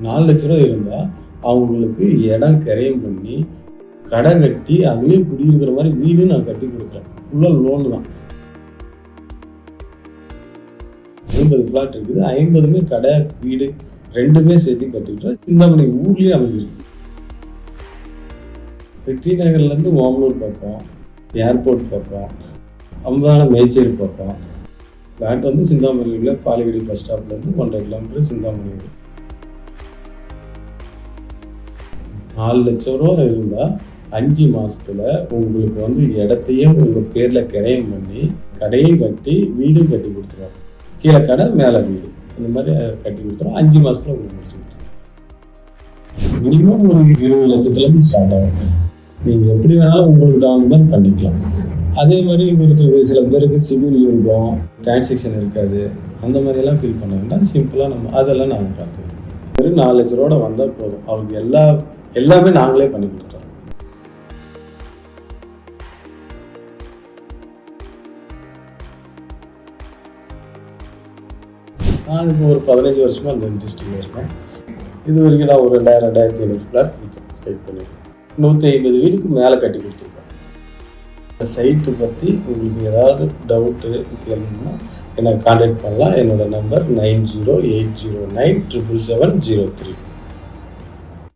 4 லட்ச ரூபா இருந்தால் அவங்களுக்கு இடம் கிரயம் பண்ணி கடை கட்டி அதுலேயும் குடியிருக்கிற மாதிரி வீடு நான் கட்டி கொடுக்குறேன். ஃபுல்லாக லோனு தான். 50 பிளாட் இருக்குது. 50மே கடை வீடு ரெண்டுமே சேர்த்து கட்டிவிட்டோம். சிந்தாமணி ஊர்லேயே அமைஞ்சிருக்கு. வெற்றி நகர்லேருந்து ஓமலூர் பக்கம், ஏர்போர்ட் பக்கம், அம்பான மேச்சேரி பக்கம். பிளாட் வந்து சிந்தாமணியில் பாலிகடி பஸ் ஸ்டாப்லேருந்து 1.5 கிலோமீட்டர் சிந்தாமணி. 4 லட்ச ரூபா இருந்தால் 5 மாதத்தில் உங்களுக்கு வந்து இடத்தையும் உங்கள் பேரில் கிரயம் பண்ணி கடையும் கட்டி வீடும் கட்டி கொடுத்துருவாங்க. கீழே கடை மேலே வீடு இந்த மாதிரி கட்டி கொடுத்துருவோம். 5 மாதத்தில் உங்களுக்கு முடிச்சு கொடுத்துருவோம். மினிமம் ஒரு 20 லட்சத்துலேருந்து ஸ்டார்ட் ஆகும். நீங்கள் எப்படி வேணாலும் உங்களுக்கு தகுந்த மாதிரி பண்ணிக்கலாம். அதே மாதிரி ஒருத்தருக்கு சில பேருக்கு சிவில் இருக்கும், டிரான்சாக்ஷன் இருக்காது, அந்த மாதிரியெல்லாம் ஃபீல் பண்ண வேண்டாம். சிம்பிளாக நம்ம அதெல்லாம் நாங்கள் பார்க்குறோம். வெறும் 4 லட்ச ரூபா வந்தால் போதும். அவருக்கு எல்லாமே நாங்களே பண்ணி கொடுத்துறோம். நான் இப்போ ஒரு 15 வருஷமாக இந்த இண்டஸ்ட்ரியில் இருக்கேன். இது வரைக்கும் நான் ஒரு 2000-2500 ஃப்ளாட் சைட் பண்ணியிருக்கேன். 150 வீடுக்கு மேலே கட்டி கொடுத்துருக்கேன். இந்த சைட்டு பற்றி உங்களுக்கு ஏதாவது டவுட்டு கேட்கணும்னா என்னை கான்டாக்ட் பண்ணலாம். என்னோடய நம்பர் 9080977703.